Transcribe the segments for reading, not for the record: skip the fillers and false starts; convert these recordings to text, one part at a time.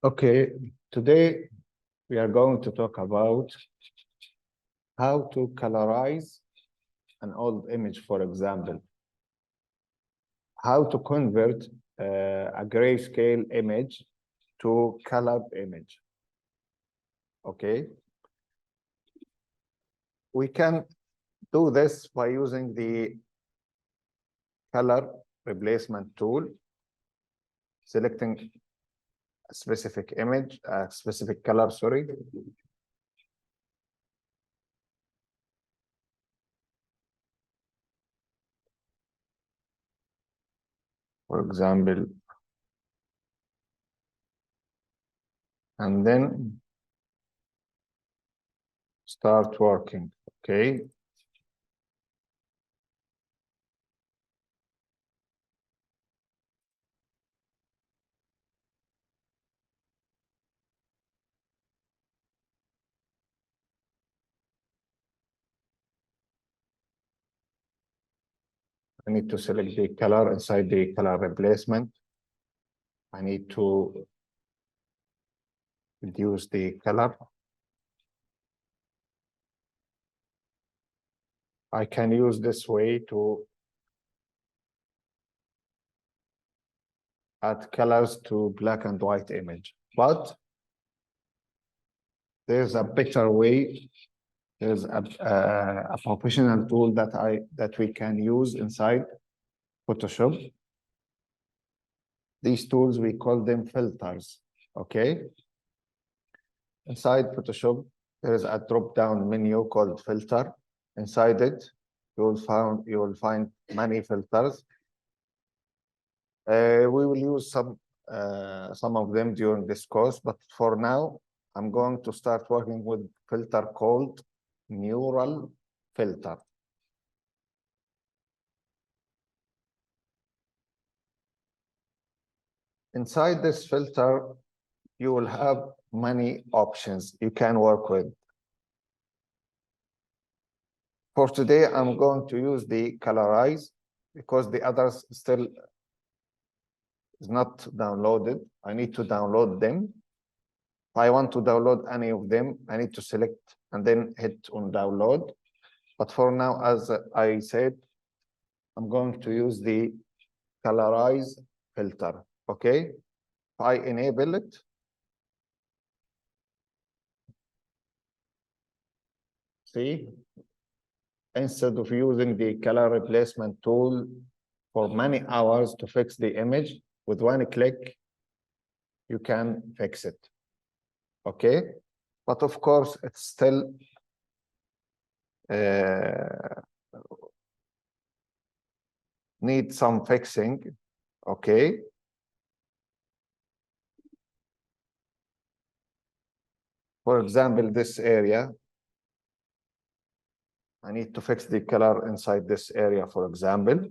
Okay, today we are going to talk about how to colorize an old image, for example, how to convert a grayscale image to colored image. Okay, we can do this by using the color replacement tool, selecting a specific image, a specific color, sorry. For example, and then start working. Okay. I need to select the color inside the color replacement. I need to reduce the color. I can use this way to add colors to black and white image, but there's a better way. There's a professional tool that we can use inside Photoshop. These tools, we call them filters, okay? Inside Photoshop, there is a drop-down menu called filter. Inside it, you will find many filters. We will use some of them during this course, but for now, I'm going to start working with filter called Neural Filter. Inside this filter, you will have many options you can work with. For today, I'm going to use the Colorize because the others still is not downloaded. I need to download them. If I want to download any of them, I need to select and then hit on download. But for now, as I said, I'm going to use the Colorize filter, okay? If I enable it, see, instead of using the color replacement tool for many hours to fix the image, with one click, you can fix it, okay? But of course, it's still need some fixing, okay? For example, this area, I need to fix the color inside this area, for example.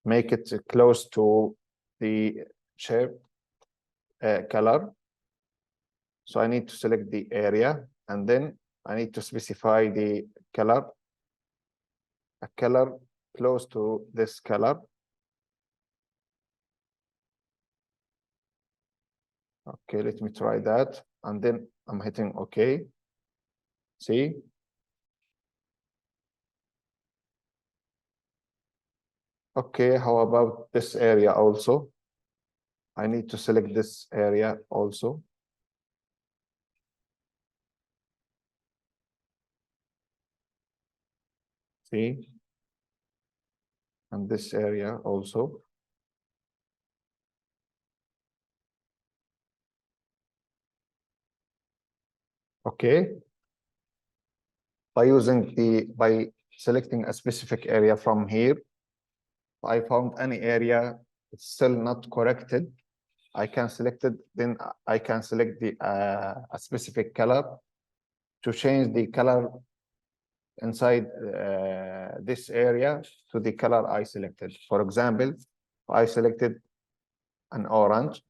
Make it close to the shape color. So I need to select the area, and then I need to specify the color, a color close to this color. Okay, let me try that. And then I'm hitting OK. See? Okay, how about this area also? I need to select this area also. See? And this area also. Okay. By selecting a specific area from here, if I found any area it's still not corrected, I can select it, then I can select a specific color to change the color inside this area to the color I selected. For example, I selected an orange,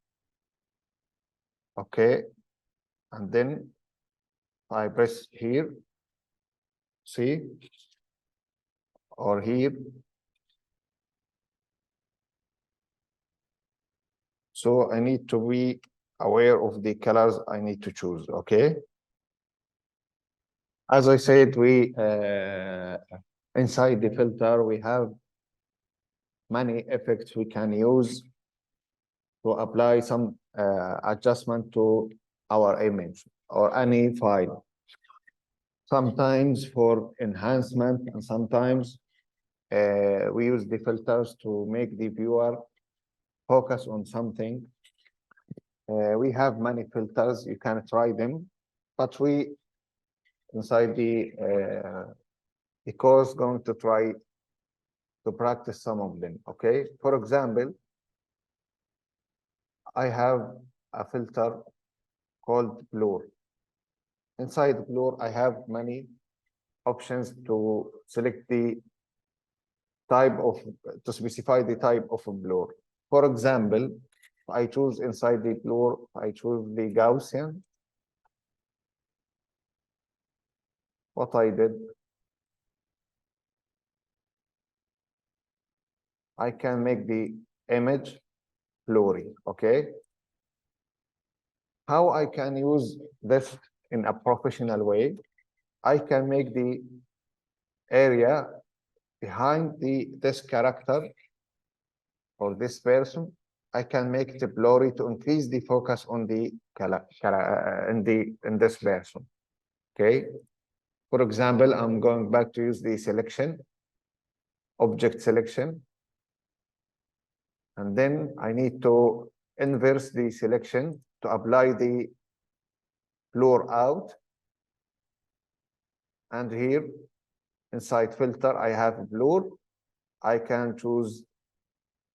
okay, and then I press here, see, or here. So I need to be aware of the colors I need to choose, okay? As I said, we inside the filter, we have many effects we can use to apply some adjustment to our image or any file. Sometimes for enhancement, and sometimes we use the filters to make the viewer focus on something. We have many filters, you can try them, but we inside the course going to try to practice some of them, okay? For example, I have a filter called blur. Inside blur, I have many options to select the type of, to specify the type of a blur. For example, I choose inside the blur, I choose the Gaussian. What I did, I can make the image blurry, okay? How I can use this in a professional way? I can make the area behind this character or this person, I can make it blurry to increase the focus on the in this person. Okay. For example, I'm going back to use the selection, object selection, and then I need to inverse the selection to apply the blur out. And here inside filter, I have blur. I can choose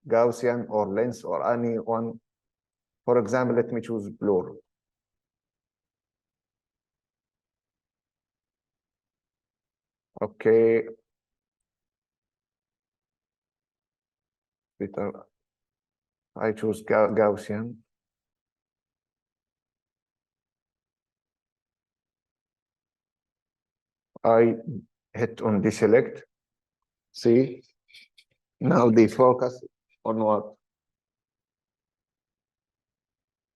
Gaussian or lens or any one. For example, let me choose blur. Okay. I choose Gaussian. I hit on deselect. See, now the focus on what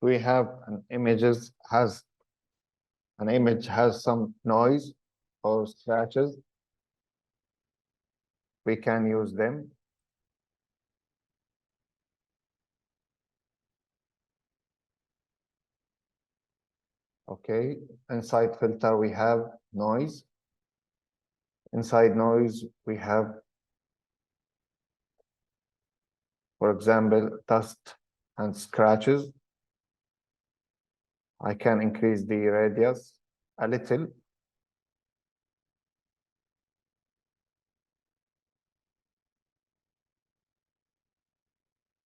we have an image has some noise or scratches. We can use them. Okay, inside filter we have noise. Inside noise we have, for example, dust and scratches. I can increase the radius a little.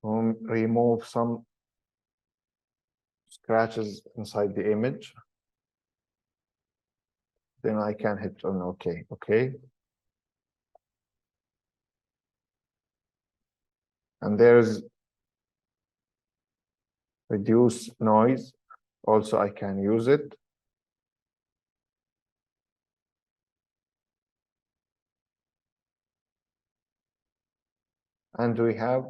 Remove some scratches inside the image. Then I can hit on OK. Okay. And there's reduce noise. Also, I can use it. And we have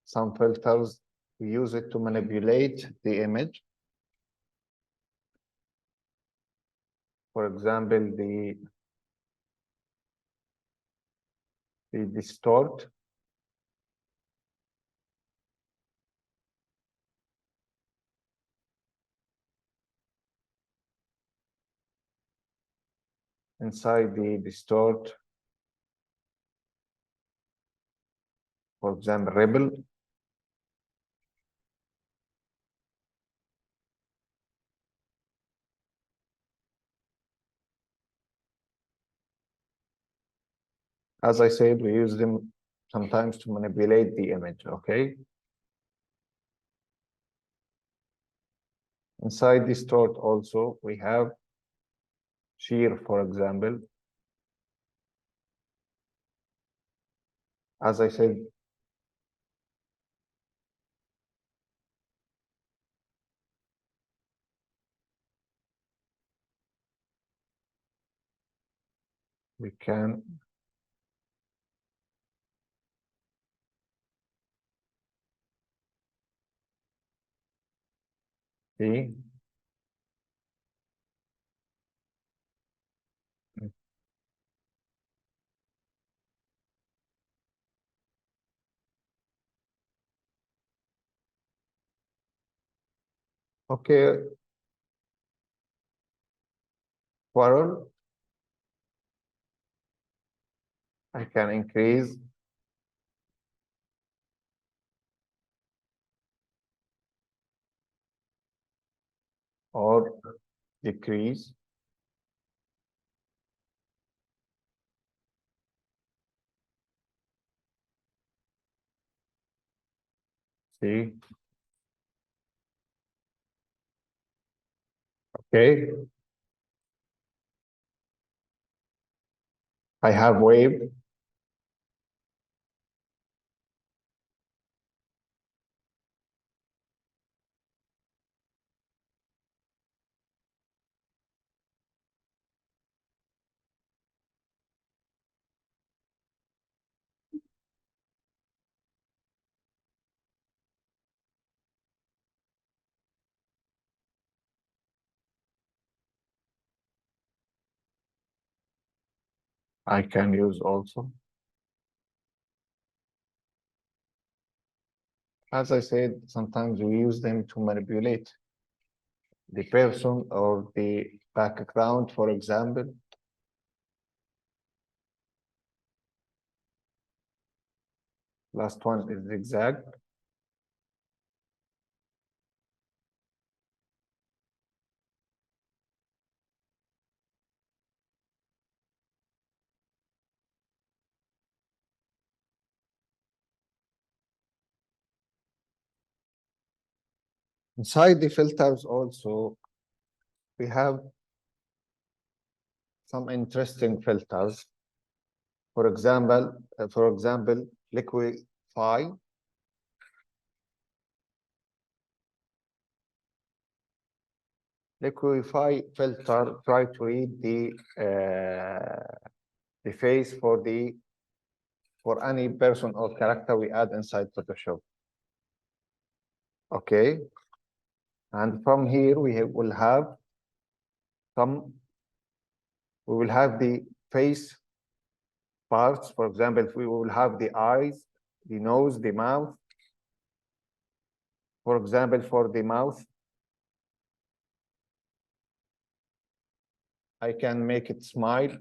some filters. We use it to manipulate the image. For example, the distort. Inside the distort, for example, rebel. As I said, we use them sometimes to manipulate the image, okay? Inside distort also, we have shear, for example. As I said, we can See? Okay, quarrel, I can increase or decrease. See? Okay, I have wave. I can use also. As I said, sometimes we use them to manipulate the person or the background, for example. Last one is zigzag. Inside the filters also, we have some interesting filters. For example, Liquify. Liquify filter try to read the face for any person or character we add inside Photoshop. Okay, and from here will have some. We will have the face parts. For example, if we will have the eyes, the nose, the mouth. For example, for the mouth, I can make it smile.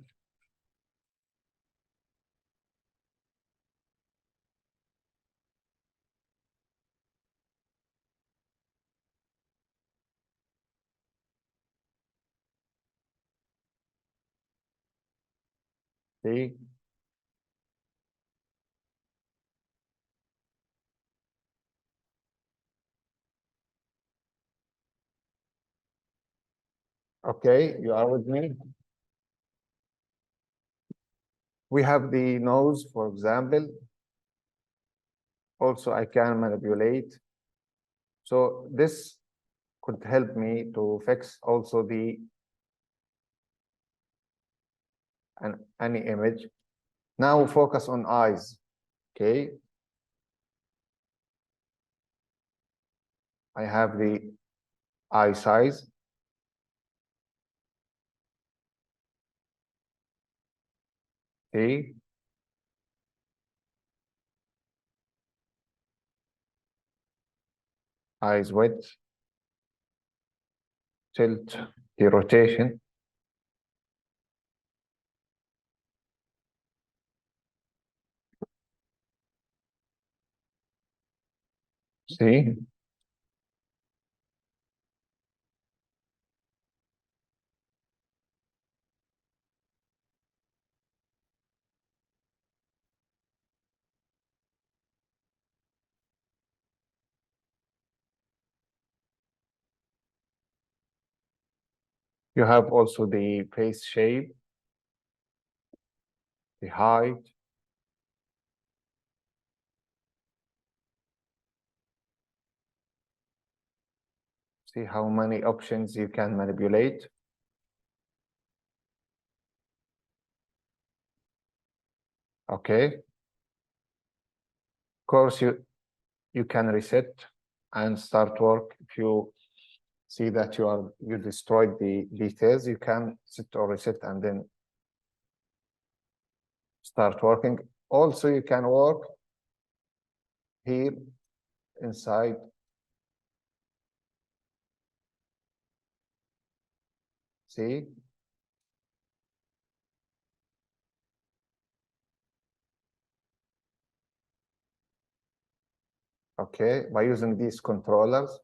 See? Okay, you are with me? We have the nose, for example. Also, I can manipulate. So this could help me to fix also any image. Now focus on eyes. Okay. I have the eye size. Okay. Eyes width. Tilt the rotation. See? You have also the face shape, the height. See how many options you can manipulate. Okay. Of course, you can reset and start work if you see that you destroyed the details, you can set or reset and then start working. Also, you can work here inside. See? Okay, by using these controllers.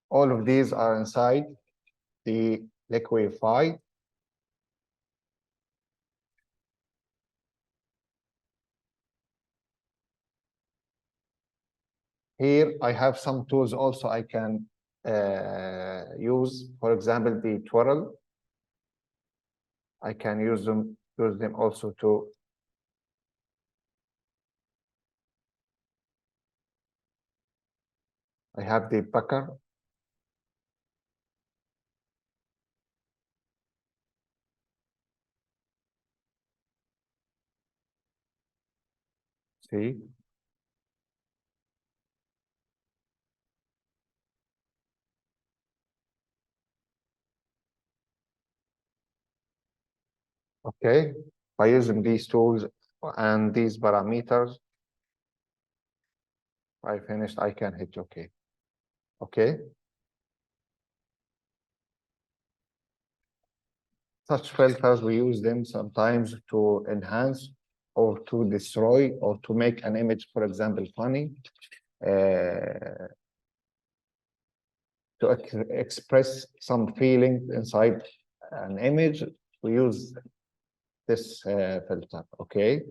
All of these are inside the Liquify. Here, I have some tools also I can use. For example, the twirl. I can use them also to I have the pucker. See? Okay, by using these tools and these parameters, I finished, I can hit OK. Okay. Such filters, we use them sometimes to enhance or to destroy or to make an image, for example, funny, to express some feeling inside an image. We use this filter, okay?